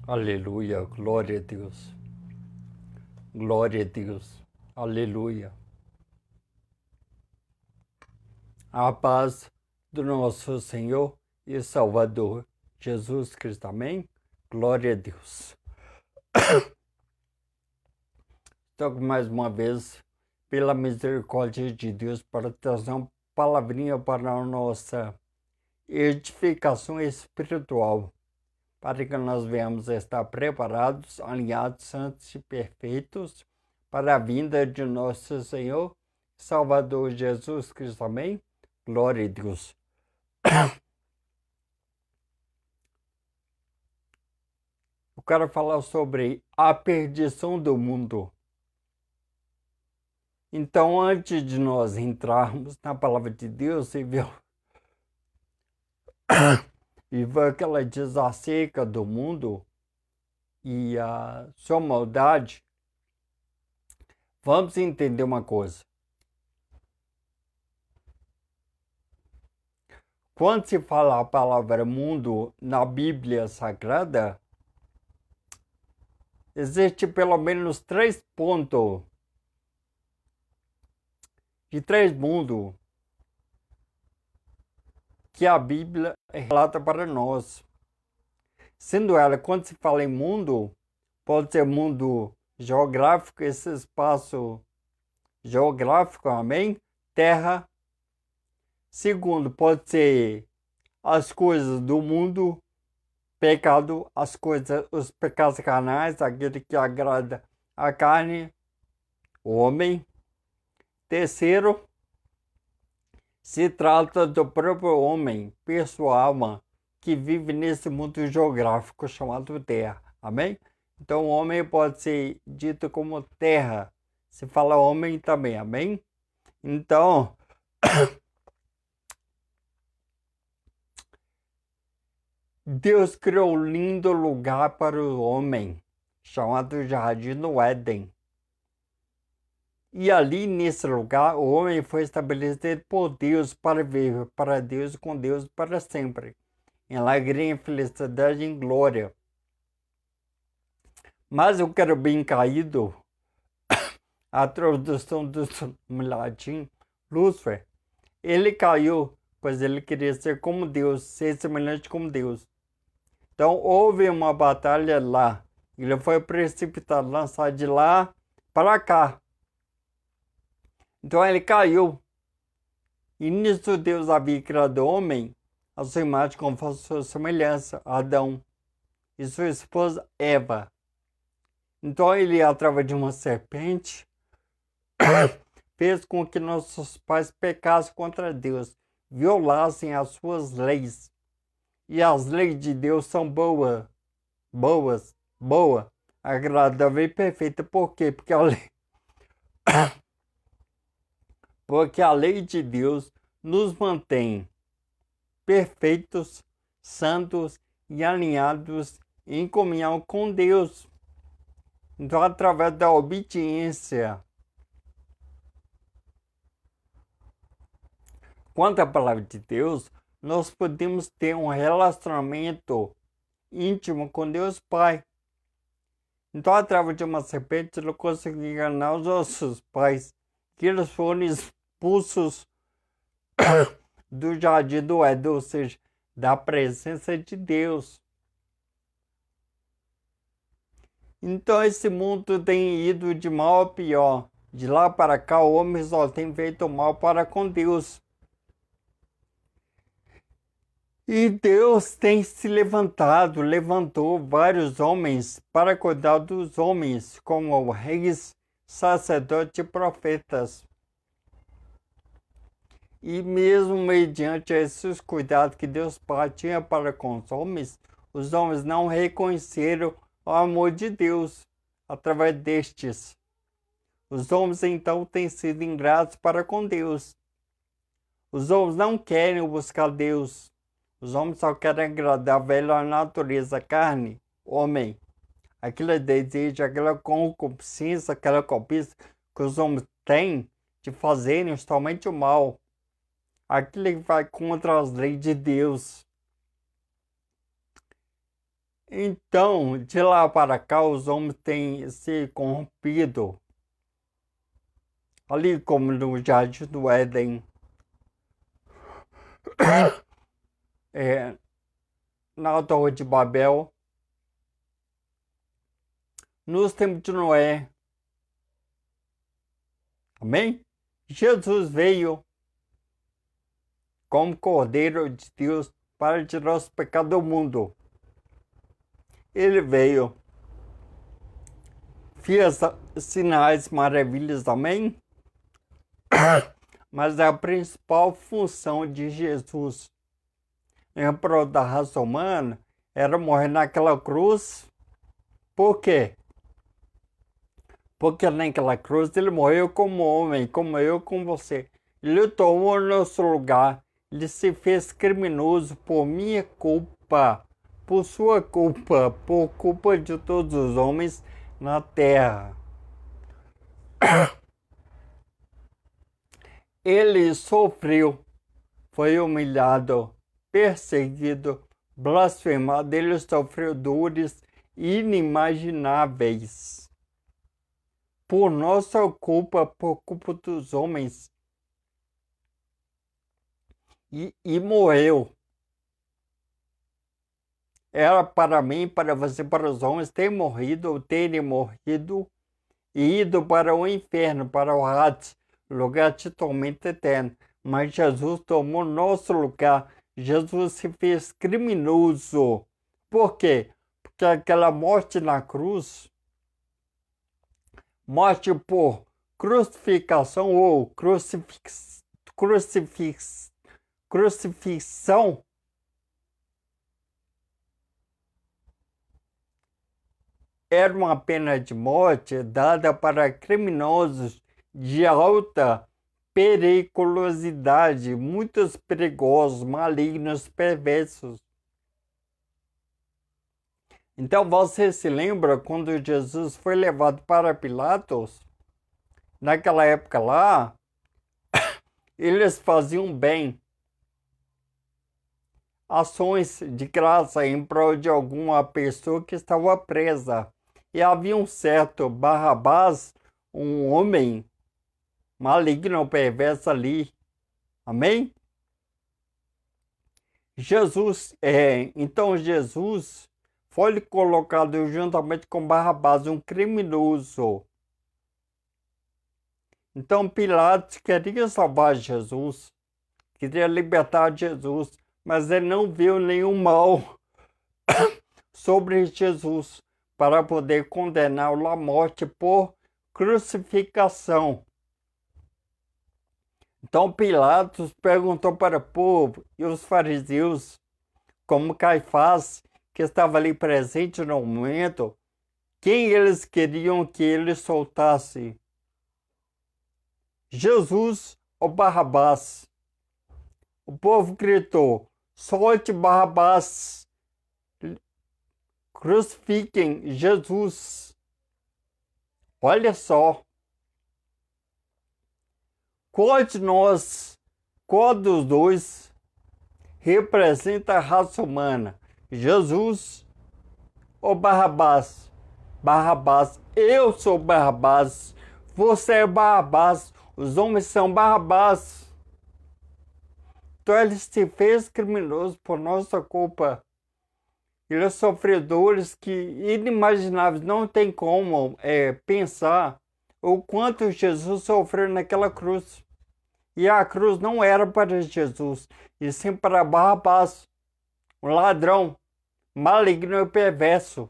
Aleluia, glória a Deus, glória a Deus, aleluia. A paz do nosso Senhor e Salvador Jesus Cristo, amém? Glória a Deus. Estou mais uma vez, pela misericórdia de Deus, para trazer uma palavrinha para a nossa edificação espiritual, para que nós venhamos estar preparados, alinhados, santos e perfeitos para a vinda de nosso Senhor Salvador Jesus Cristo, amém? Glória a Deus. Eu quero falar sobre a perdição do mundo. Então, antes de nós entrarmos na palavra de Deus e ver aquela desasseca do mundo e a sua maldade, vamos entender uma coisa. Quando se fala a palavra mundo na Bíblia Sagrada, existe pelo menos 3 pontos de 3 mundos que a Bíblia relata para nós. Sendo ela, quando se fala em mundo, pode ser mundo geográfico, esse espaço geográfico, amém? Terra. Segundo, pode ser as coisas do mundo, pecado, as coisas, os pecados carnais, aquele que agrada a carne, o homem. Terceiro, se trata do próprio homem, pessoa, alma, que vive nesse mundo geográfico chamado Terra. Amém? Então, o homem pode ser dito como terra. Se fala homem também. Amém? Então, Deus criou um lindo lugar para o homem, chamado Jardim do Éden. E ali, nesse lugar, o homem foi estabelecido por Deus para viver para Deus e com Deus para sempre, em alegria, em felicidade e em glória. Mas eu quero bem caído a tradução do latim, Lúcifer. Ele caiu, pois ele queria ser como Deus, ser semelhante como Deus. Então houve uma batalha lá. Ele foi precipitado, lançado de lá para cá. Então ele caiu. E nisso Deus havia criado o homem, a sua imagem conforme a sua semelhança, Adão, e sua esposa Eva. Então ele, através de uma serpente, fez com que nossos pais pecassem contra Deus, violassem as suas leis. E as leis de Deus são boas, agradável e perfeita. Por quê? Porque a lei de Deus nos mantém perfeitos, santos e alinhados em comunhão com Deus. Então, através da obediência. Quanto à palavra de Deus, nós podemos ter um relacionamento íntimo com Deus Pai. Então, através de uma serpente, ele conseguiu enganar os nossos pais, que eles foram expulsos do jardim do Éden, ou seja, da presença de Deus. Então, esse mundo tem ido de mal a pior. De lá para cá, o homem só tem feito mal para com Deus. E Deus tem se levantou vários homens para cuidar dos homens, como reis, sacerdotes e profetas. E mesmo mediante esses cuidados que Deus Pai tinha para com os homens não reconheceram o amor de Deus através destes. Os homens então têm sido ingratos para com Deus. Os homens não querem buscar Deus. Os homens só querem agradar a velha natureza, a carne, homem. Aquele desejo, aquela concupiscência, aquela cobiça que os homens têm de fazerem somente o mal. Aquilo que vai contra as leis de Deus. Então, de lá para cá, os homens têm se corrompido. Ali como no Jardim do Éden, na Torre de Babel, nos tempos de Noé. Amém? Jesus veio como Cordeiro de Deus para tirar os pecados do mundo. Ele veio, fez sinais, maravilhas, amém? Mas a principal função de Jesus em prol da raça humana era morrer naquela cruz. Por quê? Porque naquela cruz ele morreu como homem, como eu, como você. Ele tomou nosso lugar. Ele se fez criminoso por minha culpa, por sua culpa, por culpa de todos os homens na terra. Ele sofreu, foi humilhado, perseguido, blasfemado. Ele sofreu dores inimagináveis. Por nossa culpa, por culpa dos homens. E morreu. Era para mim, para você, para os homens terem morrido e ido para o inferno, para o Hades, lugar de tormento eterno. Mas Jesus tomou nosso lugar. Jesus se fez criminoso. Por quê? Porque aquela morte na cruz, morte por crucificação ou crucifixão, era uma pena de morte dada para criminosos de alta periculosidade, muitos perigosos, malignos, perversos. Então você se lembra quando Jesus foi levado para Pilatos? Naquela época lá, eles faziam bem, ações de graça em prol de alguma pessoa que estava presa. E havia um certo Barrabás, um homem maligno, perverso ali. Amém? Então Jesus foi colocado juntamente com Barrabás, um criminoso. Então Pilatos queria salvar Jesus, queria libertar Jesus, mas ele não viu nenhum mal sobre Jesus para poder condená-lo à morte por crucificação. Então Pilatos perguntou para o povo e os fariseus, como Caifás, que estava ali presente no momento, quem eles queriam que ele soltasse? Jesus ou Barrabás? O povo gritou: solte Barrabás, crucifiquem Jesus. Olha só. Qual dos dois representa a raça humana? Jesus ou Barrabás? Barrabás. Eu sou Barrabás. Você é Barrabás. Os homens são Barrabás. Então ele se fez criminoso por nossa culpa. Ele sofreu dores que inimagináveis. Não tem como pensar o quanto Jesus sofreu naquela cruz. E a cruz não era para Jesus, e sim para Barrabás, um ladrão, maligno e perverso.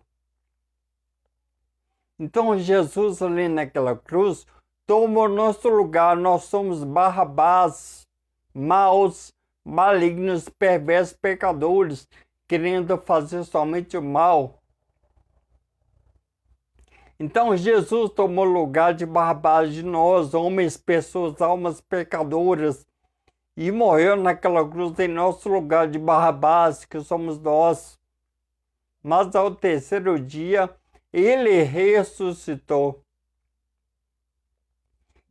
Então Jesus ali naquela cruz tomou nosso lugar. Nós somos Barrabás, maus, malignos, perversos, pecadores, querendo fazer somente o mal. Então Jesus tomou lugar de Barrabás, de nós, homens, pessoas, almas pecadoras, e morreu naquela cruz em nosso lugar de Barrabás, que somos nós. Mas ao terceiro dia, ele ressuscitou.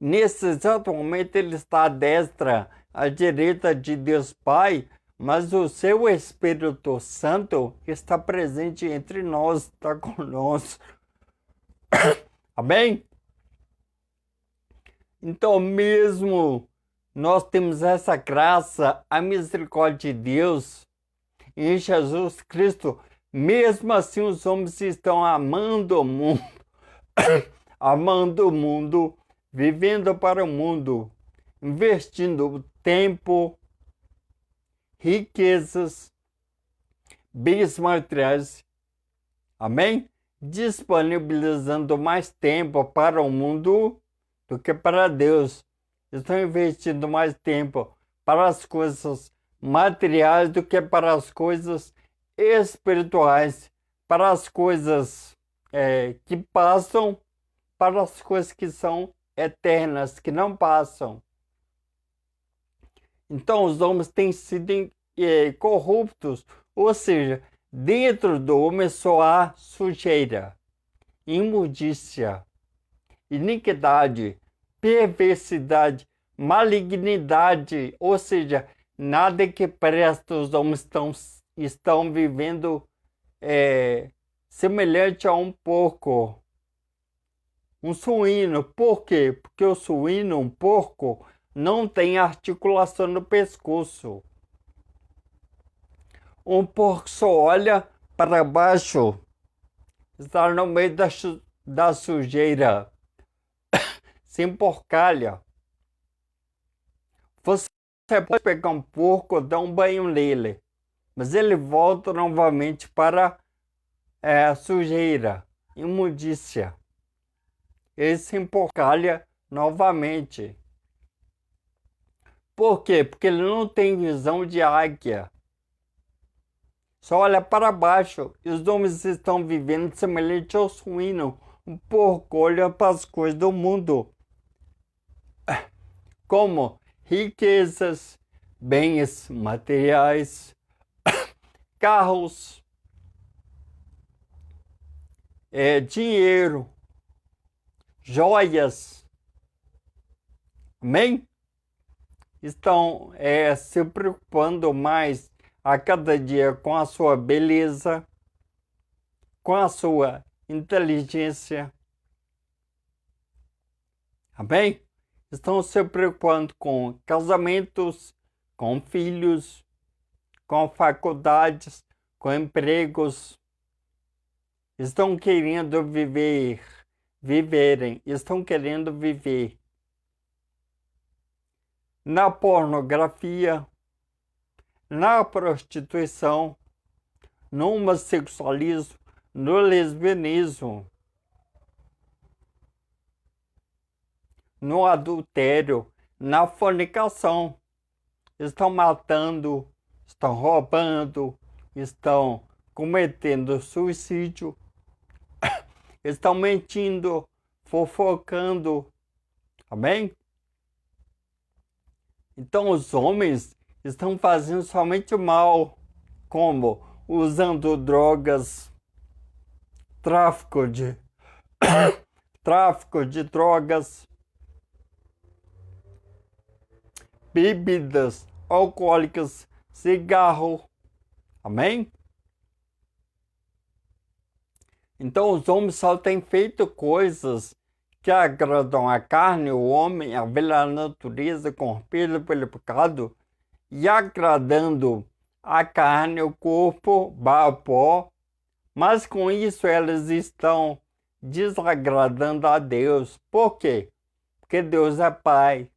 Nesse exato momento, ele está à destra, à direita de Deus Pai, mas o seu Espírito Santo está presente entre nós, está conosco. Amém? Então, mesmo nós temos essa graça, a misericórdia de Deus em Jesus Cristo, mesmo assim os homens estão amando o mundo, amando o mundo, vivendo para o mundo, investindo tempo, riquezas, bens materiais, amém? Disponibilizando mais tempo para o mundo do que para Deus. Estão investindo mais tempo para as coisas materiais do que para as coisas espirituais, para as coisas que passam, para as coisas que são eternas, que não passam. Então os homens têm sido corruptos, ou seja, dentro do homem só há sujeira, imundícia, iniquidade, perversidade, malignidade, ou seja, nada que presta. Os homens estão vivendo semelhante a um porco, um suíno. Por quê? Porque o suíno, um porco, não tem articulação no pescoço. Um porco só olha para baixo, está no meio da sujeira, sem porcalha. Você pode pegar um porco, dar um banho nele, mas ele volta novamente para a sujeira, imundícia. Ele se emporcalha novamente. Por quê? Porque ele não tem visão de águia. Só olha para baixo. E os homens estão vivendo semelhante ao suíno. Um porco olha para as coisas do mundo, como riquezas, bens materiais, carros, dinheiro, joias. Amém? Estão se preocupando mais a cada dia com a sua beleza, com a sua inteligência. Amém? Estão se preocupando com casamentos, com filhos, com faculdades, com empregos. Estão querendo estão querendo viver na pornografia, na prostituição, no homossexualismo, no lesbianismo, no adultério, na fornicação. Estão matando, estão roubando, estão cometendo suicídio, estão mentindo, fofocando. Amém? Então os homens estão fazendo somente o mal, como usando drogas, tráfico de drogas, bebidas alcoólicas, cigarro. Amém? Então os homens só têm feito coisas que agradam a carne, o homem, a velha natureza corrompida pelo pecado, e agradando a carne, o corpo, o pó, mas com isso elas estão desagradando a Deus. Por quê? Porque Deus é Pai.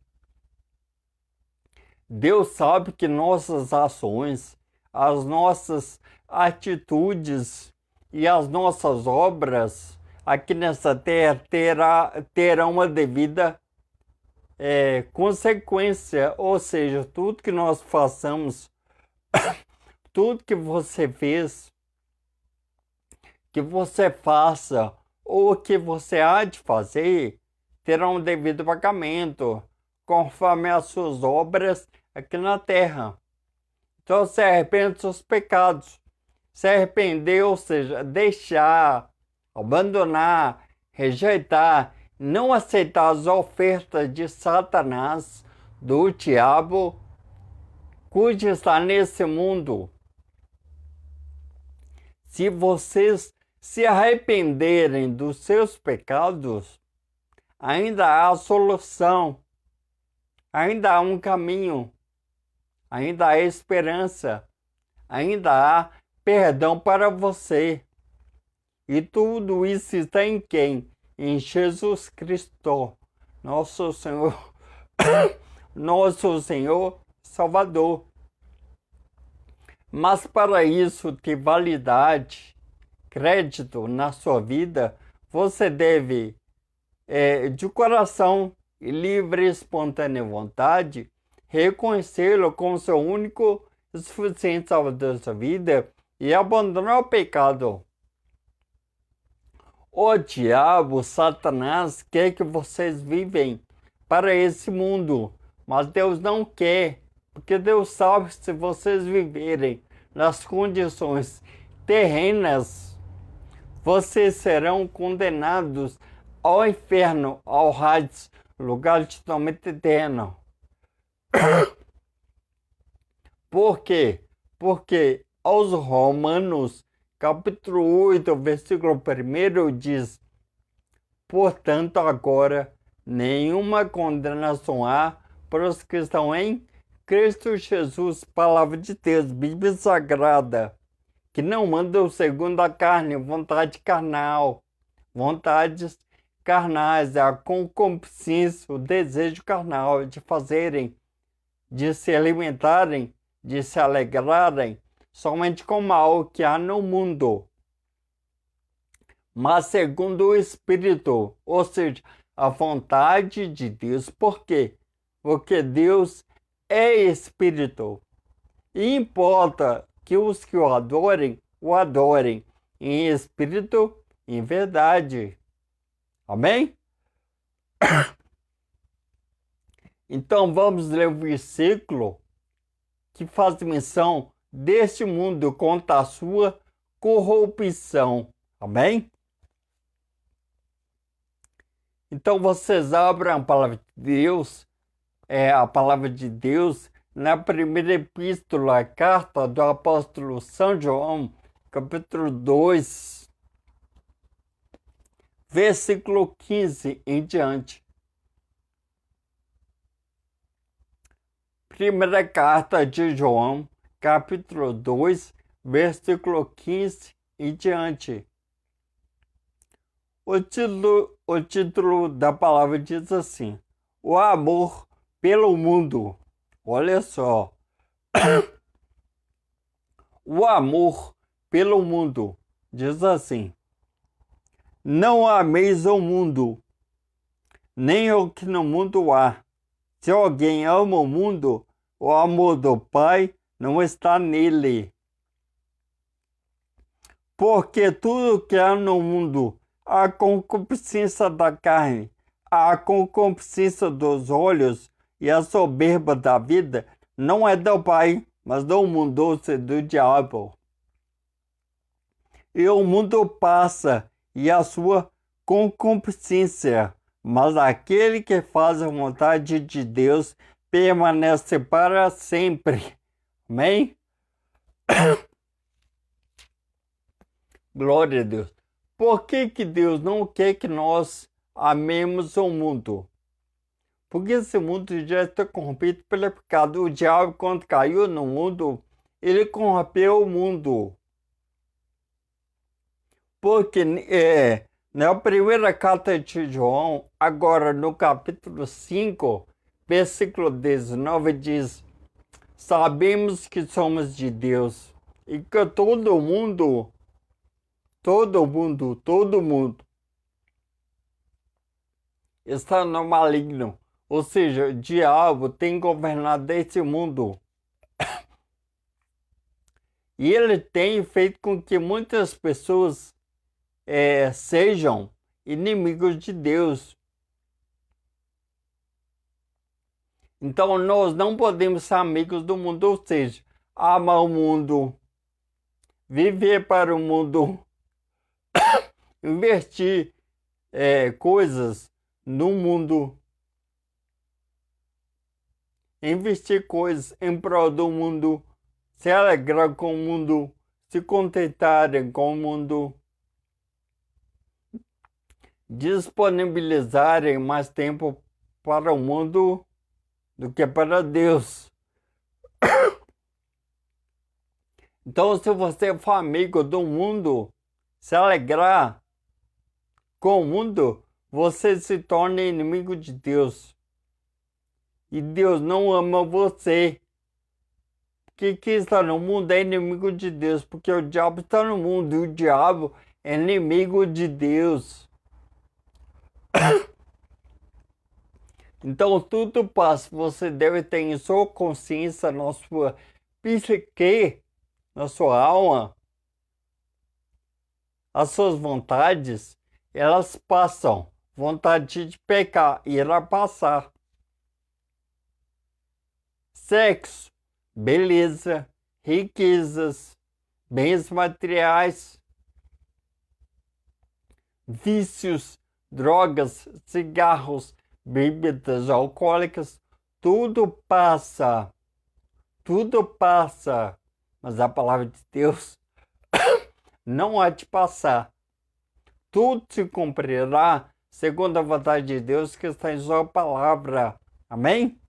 Deus sabe que nossas ações, as nossas atitudes e as nossas obras aqui nessa terra terão uma devida consequência, ou seja, tudo que nós façamos, tudo que você fez, que você faça ou que você há de fazer, terá um devido pagamento, conforme as suas obras aqui na terra. Então se arrepende dos seus pecados. Se arrepender, ou seja, deixar, abandonar, rejeitar, não aceitar as ofertas de Satanás, do diabo, cujo está nesse mundo. Se vocês se arrependerem dos seus pecados, ainda há solução, ainda há um caminho, ainda há esperança, ainda há perdão para você. E tudo isso está em quem? Em Jesus Cristo, nosso Senhor, nosso Senhor Salvador. Mas para isso ter validade, crédito na sua vida, você deve, de coração e livre e espontânea vontade, reconhecê-lo como seu único e suficiente Salvador da sua vida e abandonar o pecado. O diabo, Satanás, quer que vocês vivem para esse mundo, mas Deus não quer, porque Deus sabe que se vocês viverem nas condições terrenas, vocês serão condenados ao inferno, ao Hades, lugar de tormento eterno. Por quê? Porque aos Romanos, capítulo 8, versículo 1 diz: portanto, agora nenhuma condenação há para os que estão em Cristo Jesus, palavra de Deus, Bíblia Sagrada, que não mandam segundo a carne, vontade carnal, vontades carnais, a concupiscência, o desejo carnal de fazerem, de se alimentarem, de se alegrarem, somente com o mal que há no mundo, mas segundo o Espírito, ou seja, a vontade de Deus. Por quê? Porque Deus é Espírito. E importa que os que o adorem em Espírito e em verdade. Amém? Então vamos ler o versículo que faz menção deste mundo contra a sua corrupção. Amém? Então vocês abram a palavra de Deus, a palavra de Deus na primeira epístola, a carta do apóstolo São João, capítulo 2, versículo 15 em diante. Primeira carta de João, capítulo 2, versículo 15 em diante. O título da palavra diz assim: o amor pelo mundo. Olha só. O amor pelo mundo diz assim: não ameis o mundo, nem o que no mundo há. Se alguém ama o mundo, o amor do Pai não está nele. Porque tudo que há no mundo, a concupiscência da carne, a concupiscência dos olhos e a soberba da vida, não é do Pai, mas do mundo, ou seja, do diabo. E o mundo passa, e a sua concupiscência, mas aquele que faz a vontade de Deus permanece para sempre. Amém? Glória a Deus. Por que Deus não quer que nós amemos o mundo? Porque esse mundo já está corrompido pelo pecado. O diabo, quando caiu no mundo, ele corrompeu o mundo. Porque na primeira carta de João, agora no capítulo 5, versículo 19, diz: sabemos que somos de Deus e que todo mundo está no maligno. Ou seja, o diabo tem governado esse mundo. E ele tem feito com que muitas pessoas sejam inimigos de Deus. Então nós não podemos ser amigos do mundo, ou seja, amar o mundo, viver para o mundo, investir coisas no mundo, investir coisas em prol do mundo, se alegrar com o mundo, se contentarem com o mundo, disponibilizarem mais tempo para o mundo do que para Deus. Então, se você for amigo do mundo, se alegrar com o mundo, você se torna inimigo de Deus. E Deus não ama você. Porque quem está no mundo é inimigo de Deus. Porque o diabo está no mundo e o diabo é inimigo de Deus. Então tudo passa. Você deve ter em sua consciência, na sua psique, na sua alma, as suas vontades, elas passam. Vontade de pecar irá passar. Sexo, beleza, riquezas, bens materiais, vícios, drogas, cigarros, bebidas alcoólicas, tudo passa. Tudo passa. Mas a palavra de Deus não há de passar. Tudo se cumprirá segundo a vontade de Deus que está em sua palavra. Amém?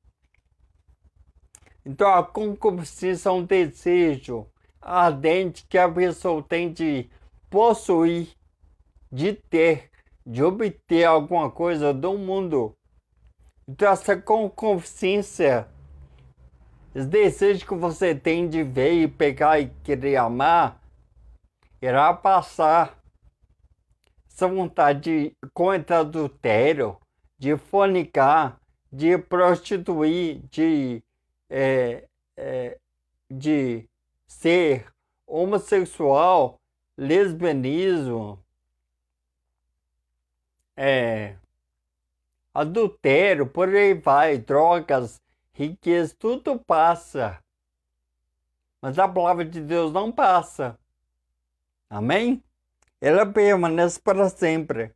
Então a concupiscência é um desejo ardente que a pessoa tem de possuir, de ter, de obter alguma coisa do mundo. Então essa concupiscência, esse desejo que você tem de ver e pegar e querer amar, irá passar. Essa vontade de cometer adultério, de fornicar, de prostituir, de ser homossexual, lesbianismo, adultério, por aí vai, drogas, riqueza, tudo passa. Mas a palavra de Deus não passa. Amém? Ela permanece para sempre.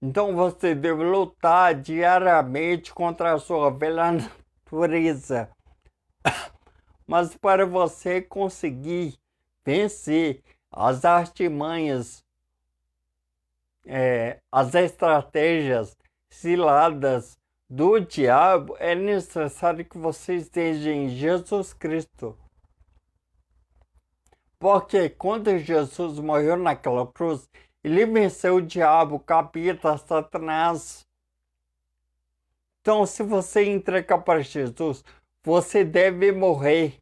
Então você deve lutar diariamente contra a sua velha natureza. Mas para você conseguir vencer as artimanhas, as estratégias ciladas do diabo, é necessário que você esteja em Jesus Cristo. Porque quando Jesus morreu naquela cruz, ele venceu o diabo, o capeta, Satanás. Então, se você entrega para Jesus, você deve morrer,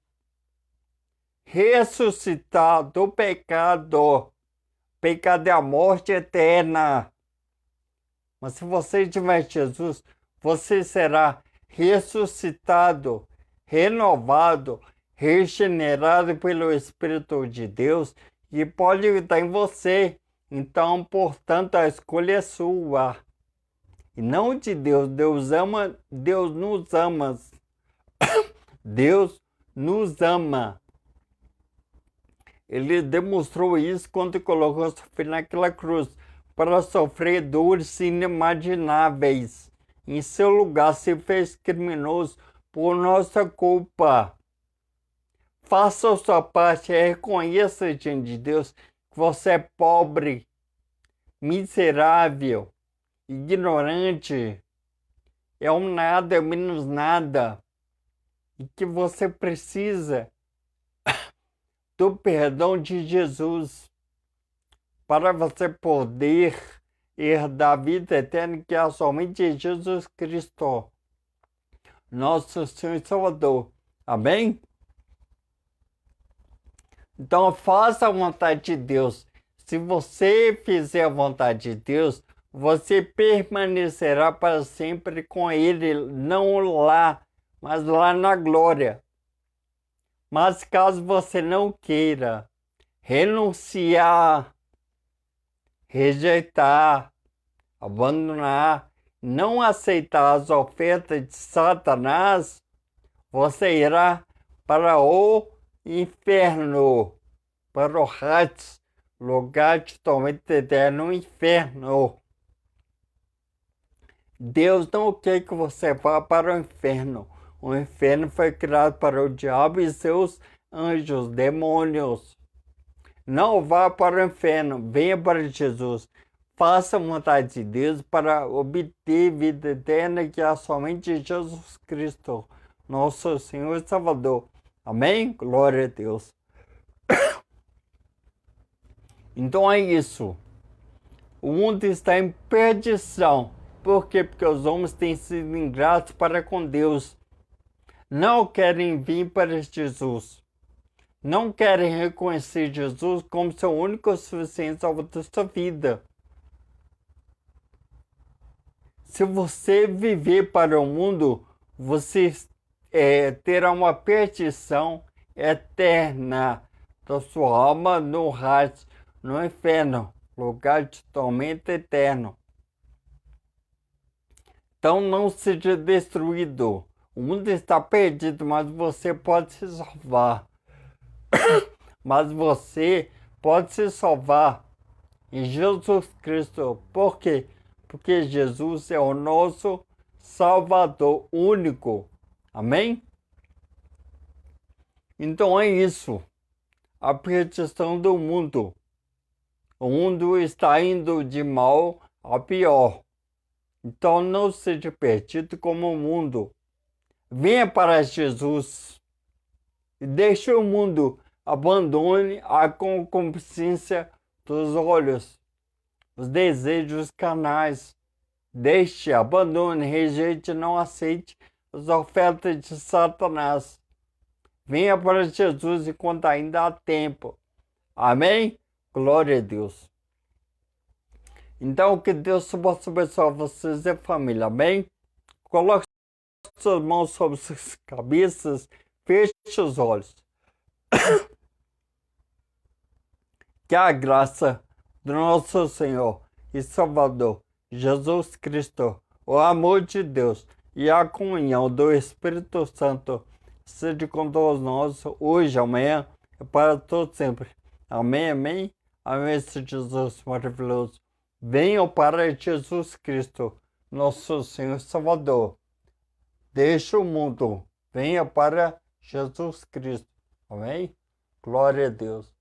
ressuscitar do pecado. Pecado é a morte eterna. Mas se você tiver Jesus, você será ressuscitado, renovado, regenerado pelo Espírito de Deus e pode estar em você. Então, portanto, a escolha é sua e não de Deus. Deus ama, Deus nos ama. Deus nos ama. Ele demonstrou isso quando colocou seu filho naquela cruz para sofrer dores inimagináveis. Em seu lugar se fez criminoso por nossa culpa. Faça a sua parte, reconheça diante de Deus que você é pobre, miserável, ignorante, é um nada, é menos nada, e que você precisa do perdão de Jesus para você poder herdar a vida eterna que é somente Jesus Cristo, nosso Senhor e Salvador. Amém? Então faça a vontade de Deus. Se você fizer a vontade de Deus, você permanecerá para sempre com Ele, não lá, mas lá na glória. Mas caso você não queira renunciar, rejeitar, abandonar, não aceitar as ofertas de Satanás, você irá para o inferno, para o Hades, lugar de tormento eterno, no inferno. Deus não quer que você vá para o inferno. O inferno foi criado para o diabo e seus anjos, demônios. Não vá para o inferno, venha para Jesus. Faça a vontade de Deus para obter vida eterna que há somente em Jesus Cristo, nosso Senhor e Salvador. Amém? Glória a Deus. Então é isso. O mundo está em perdição. Por quê? Porque os homens têm sido ingratos para com Deus. Não querem vir para Jesus. Não querem reconhecer Jesus como seu único e suficiente salvador da sua vida. Se você viver para o mundo, você terá uma perdição eterna da sua alma no Hades, no inferno, lugar de tormento eterno. Então não seja destruído. O mundo está perdido, mas você pode se salvar. Mas você pode se salvar em Jesus Cristo. Por quê? Porque Jesus é o nosso Salvador único. Amém? Então é isso. A perdição do mundo. O mundo está indo de mal a pior. Então não seja perdido como o mundo. Venha para Jesus. E deixe o mundo. Abandone a concupiscência dos olhos, os desejos carnais. Deixe, abandone, rejeite, não aceite as ofertas de Satanás. Venha para Jesus enquanto ainda há tempo. Amém? Glória a Deus. Então, que Deus possa abençoar vocês e a família. Amém? Coloque suas mãos sobre suas cabeças. Feche os olhos. Que a graça do nosso Senhor e Salvador Jesus Cristo, o amor de Deus e a comunhão do Espírito Santo seja com todos nós, hoje, amanhã e para todos sempre. Amém, amém. Amém, Jesus maravilhoso. Venham para Jesus Cristo, nosso Senhor e Salvador. Deixe o mundo. Venha para Jesus Cristo. Amém? Glória a Deus.